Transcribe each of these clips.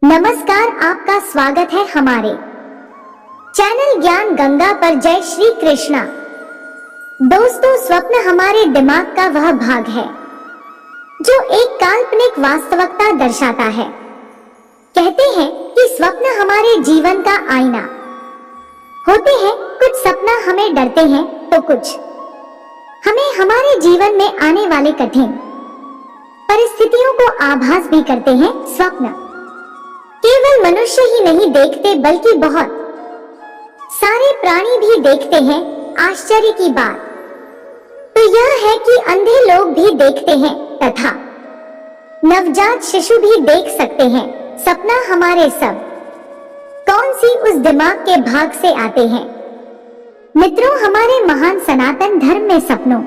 नमस्कार, आपका स्वागत है हमारे चैनल ज्ञान गंगा पर। जय श्री कृष्णा। दोस्तों, स्वप्न हमारे दिमाग का वह भाग है जो एक काल्पनिक वास्तविकता दर्शाता है। कहते हैं कि स्वप्न हमारे जीवन का आईना होते हैं। कुछ सपना हमें डरते हैं तो कुछ हमें हमारे जीवन में आने वाले कठिन परिस्थितियों को आभास भी करते हैं। स्वप्न केवल मनुष्य ही नहीं देखते बल्कि बहुत सारे प्राणी भी देखते हैं। आश्चर्य की बात तो यह है कि अंधे लोग भी देखते हैं तथा नवजात शिशु भी देख सकते हैं। सपना हमारे सब कौन सी उस दिमाग के भाग से आते हैं। मित्रों, हमारे महान सनातन धर्म में सपनों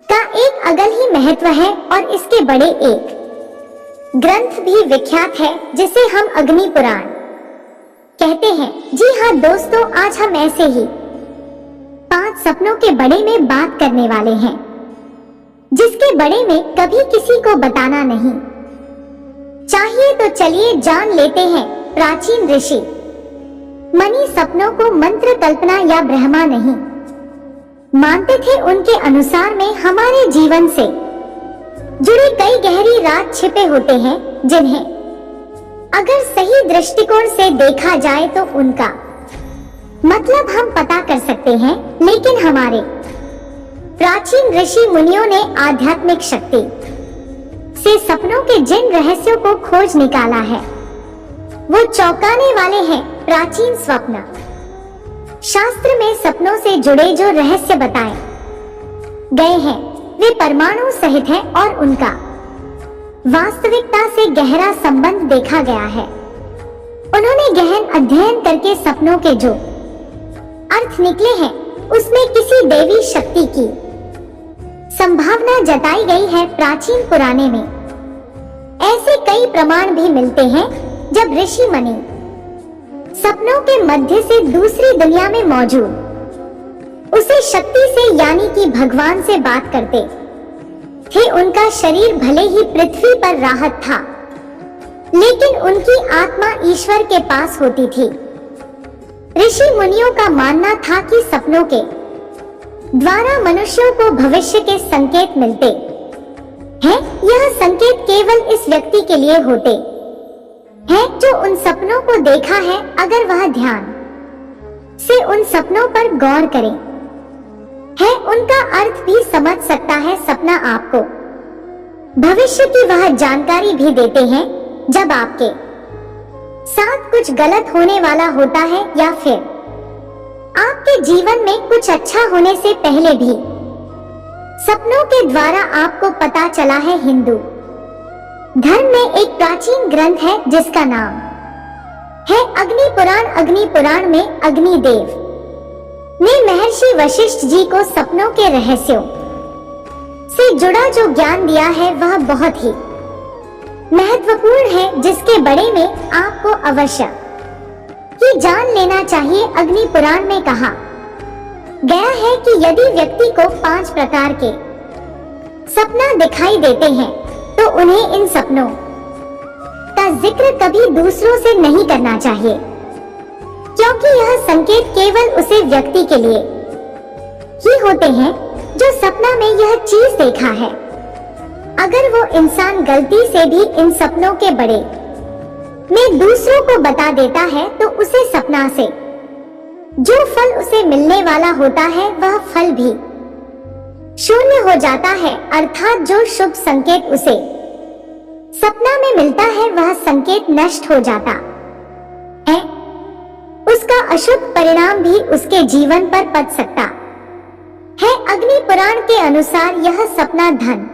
का एक अलग ही महत्व है और इसके बड़े एक ग्रंथ भी विख्यात है जिसे हम अग्नि पुराण कहते हैं। जी हाँ दोस्तों, आज हम ऐसे ही 5 सपनों के बारे में बात करने वाले हैं जिसके बारे में कभी किसी को बताना नहीं चाहिए। तो चलिए जान लेते हैं। प्राचीन ऋषि मनी सपनों को मंत्र, कल्पना या ब्रह्मा नहीं मानते थे। उनके अनुसार में हमारे जीवन से जुड़े कई गहरी राज छिपे होते हैं जिन्हें अगर सही दृष्टिकोण से देखा जाए तो उनका मतलब हम पता कर सकते हैं। लेकिन हमारे प्राचीन ऋषि मुनियों ने आध्यात्मिक शक्ति से सपनों के जिन रहस्यों को खोज निकाला है वो चौंकाने वाले हैं। प्राचीन स्वप्न शास्त्र में सपनों से जुड़े जो रहस्य बताए गए हैं वे परमाणु सहित हैं और उनका वास्तविकता से गहरा संबंध देखा गया है। उन्होंने गहन अध्ययन करके सपनों के जो अर्थ निकले हैं उसमें किसी देवी शक्ति की संभावना जताई गई है। प्राचीन पुराने में ऐसे कई प्रमाण भी मिलते हैं जब ऋषि मुनि सपनों के मध्य से दूसरी दुनिया में मौजूद उसे शक्ति से यानी कि भगवान से बात करते थे। उनका शरीर भले ही पृथ्वी पर राहत था लेकिन उनकी आत्मा ईश्वर के पास होती थी। ऋषि मुनियों का मानना था कि सपनों के द्वारा मनुष्यों को भविष्य के संकेत मिलते हैं। यह संकेत केवल इस व्यक्ति के लिए होते हैं जो उन सपनों को देखा है। अगर वह ध्यान से उन सपनों पर गौर करे है उनका अर्थ भी समझ सकता है। सपना आपको भविष्य की वह जानकारी भी देते हैं जब आपके साथ कुछ गलत होने वाला होता है या फिर आपके जीवन में कुछ अच्छा होने से पहले भी सपनों के द्वारा आपको पता चला है। हिंदू धर्म में एक प्राचीन ग्रंथ है जिसका नाम है अग्नि पुराण। अग्नि पुराण में अग्निदेव ने महर्षि वशिष्ठ जी को सपनों के रहस्यों से जुड़ा जो ज्ञान दिया है वह बहुत ही महत्वपूर्ण है जिसके बारे में आपको अवश्य ही जान लेना चाहिए। अग्नि पुराण में कहा गया है कि यदि व्यक्ति को 5 प्रकार के सपना दिखाई देते हैं तो उन्हें इन सपनों का जिक्र कभी दूसरों से नहीं करना चाहिए क्योंकि यह संकेत केवल उसे व्यक्ति के लिए ही होते हैं जो सपना में यह चीज देखा है। अगर वो इंसान गलती से भी इन सपनों के बारे में दूसरों को बता देता है तो उसे सपना से जो फल उसे मिलने वाला होता है वह फल भी शून्य हो जाता है। अर्थात जो शुभ संकेत उसे सपना में मिलता है वह संकेत नष्ट हो जाता है। उसका अशुभ परिणाम भी उसके जीवन पर पड़ सकता है। अग्नि पुराण के अनुसार यह सपना धन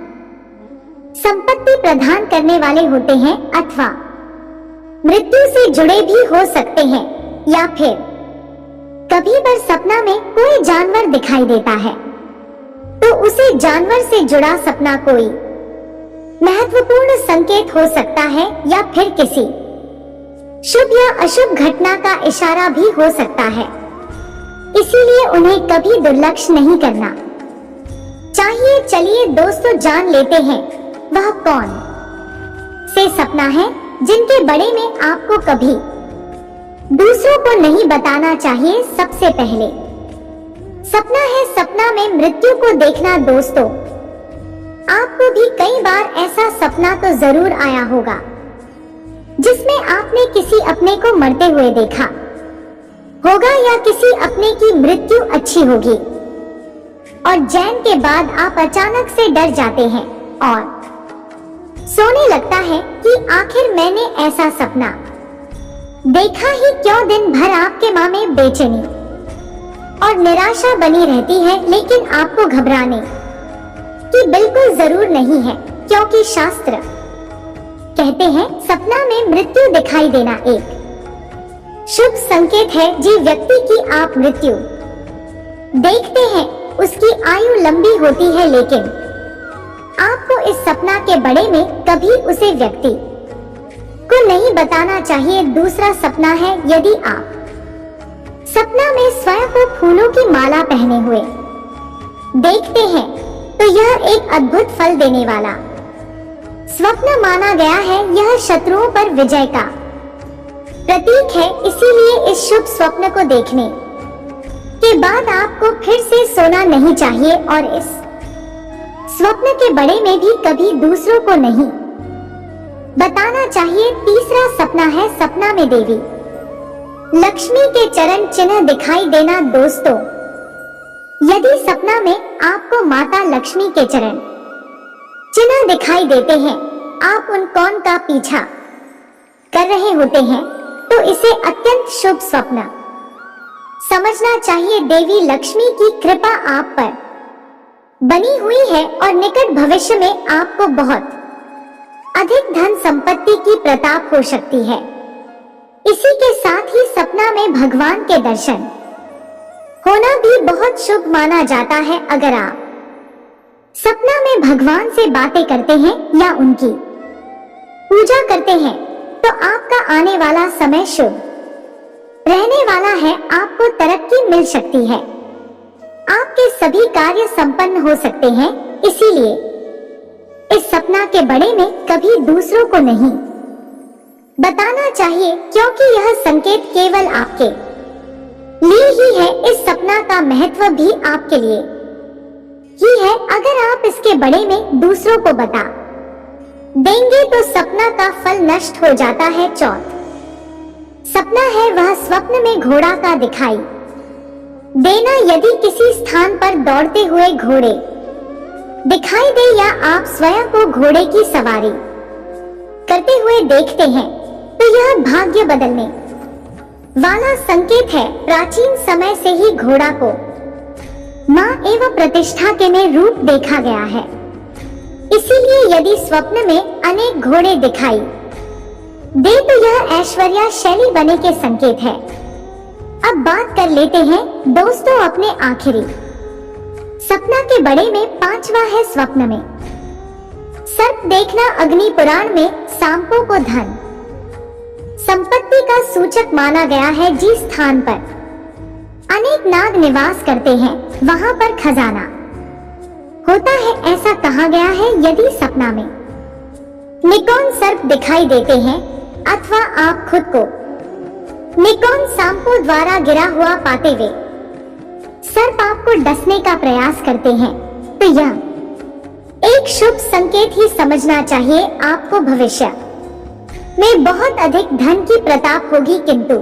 संपत्ति प्रदान करने वाले होते हैं अथवा मृत्यु से जुड़े भी हो सकते हैं। या फिर कभी बार सपना में कोई जानवर दिखाई देता है तो उसे जानवर से जुड़ा सपना कोई महत्वपूर्ण संकेत हो सकता है या फिर किसी शुभ या अशुभ घटना का इशारा भी हो सकता है। इसीलिए उन्हें कभी दुर्लक्ष्य नहीं करना चाहिए। चलिए दोस्तों, जान लेते हैं वह कौन से सपना है जिनके बारे में आपको कभी दूसरों को नहीं बताना चाहिए। सबसे पहले सपना है सपना में मृत्यु को देखना। दोस्तों, आपको भी कई बार ऐसा सपना तो जरूर आया होगा जिसमें आपने किसी अपने को मरते हुए देखा होगा या किसी अपने की मृत्यु अच्छी होगी और जैन के बाद आप अचानक से डर जाते हैं और सोने लगता है कि आखिर मैंने ऐसा सपना देखा ही क्यों। दिन भर आपके मन में बेचैनी और निराशा बनी रहती है, लेकिन आपको घबराने की बिल्कुल जरूर नहीं है, क्योंकि शास्त्र कहते हैं सपना में मृत्यु दिखाई देना एक शुभ संकेत है। जिस व्यक्ति की आप मृत्यु देखते हैं उसकी आयु लंबी होती है, लेकिन आपको इस सपना के बारे में कभी उसे व्यक्ति को नहीं बताना चाहिए। दूसरा सपना है यदि आप सपना में स्वयं को फूलों की माला पहने हुए देखते हैं तो यह एक अद्भुत फल देने वाला स्वप्न माना गया है। यह शत्रुओं पर विजय का प्रतीक है, इसीलिए इस शुभ स्वप्न को देखने के बाद आपको फिर से सोना नहीं चाहिए और इस स्वप्न के बारे में भी कभी दूसरों को नहीं बताना चाहिए। तीसरा सपना है सपना में देवी लक्ष्मी के चरण चिन्ह दिखाई देना। दोस्तों, यदि सपना में आपको माता लक्ष्मी के चरण चिन्ह दिखाई देते हैं, आप उन कौन का पीछा कर रहे होते हैं, तो इसे अत्यंत शुभ स्वप्न समझना चाहिए। देवी लक्ष्मी की कृपा आप पर बनी हुई है और निकट भविष्य में आपको बहुत अधिक धन संपत्ति की प्रताप हो सकती है। इसी के साथ ही सपना में भगवान के दर्शन होना भी बहुत शुभ माना जाता है। अगर आप सपना में भगवान से बातें करते हैं या उनकी पूजा करते हैं तो आपका आने वाला समय शुभ रहने वाला है। आपको तरक्की मिल सकती है, आपके सभी कार्य संपन्न हो सकते हैं। इसीलिए इस सपना के बारे में कभी दूसरों को नहीं बताना चाहिए, क्योंकि यह संकेत केवल आपके लिए ही है। इस सपना का महत्व भी आपके लिए ही है। अगर आप इसके बारे में दूसरों को बता देंगे तो सपना का फल नष्ट हो जाता है। चौथ सपना है वह स्वप्न में घोड़ा का दिखाई देना। यदि किसी स्थान पर दौड़ते हुए घोड़े दिखाई दे या आप स्वयं को घोड़े की सवारी करते हुए देखते हैं तो यह भाग्य बदलने वाला संकेत है। प्राचीन समय से ही घोड़ा को मां एवं प्रतिष्ठा के में रूप देखा गया है, इसीलिए यदि स्वप्न में अनेक घोड़े दिखाई दे तो यह ऐश्वर्यशाली बनने के संकेत है। अब बात कर लेते हैं दोस्तों अपने आखिरी सपना के बारे में। पांचवा है स्वप्न में सर्प देखना। अग्नि पुराण में सांपों को धन संपत्ति का सूचक माना गया है। जिस स्थान पर अनेक नाग निवास करते हैं वहां पर खजाना होता है, ऐसा कहा गया है। यदि सपना में निकोन सर्प दिखाई देते हैं अथवा आप खुद को निकोन सांपों द्वारा गिरा हुआ पाते हुए सर्प आपको डसने का प्रयास करते हैं तो यह एक शुभ संकेत ही समझना चाहिए। आपको भविष्य में बहुत अधिक धन की प्रताप होगी, किंतु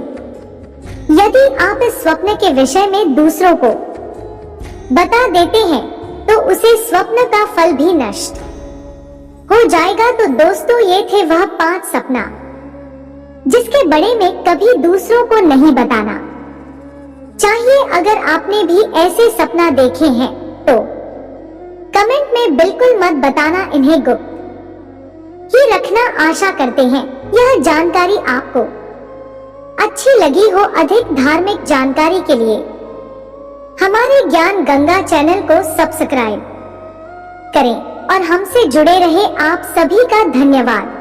यदि आप इस स्वप्न के विषय में दूसरों को बता देते हैं तो उसे स्वप्न का फल भी नष्ट हो जाएगा। तो दोस्तों, ये थे वह 5 सपना जिसके बारे में कभी दूसरों को नहीं बताना चाहिए। अगर आपने भी ऐसे सपना देखे हैं तो कमेंट में बिल्कुल मत बताना, इन्हें गुप्त ही रखना। आशा करते हैं यह जानकारी आपको अच्छी लगी हो। अधिक धार्मिक जानकारी के लिए हमारे ज्ञान गंगा चैनल को सब्सक्राइब करें और हमसे जुड़े रहे। आप सभी का धन्यवाद।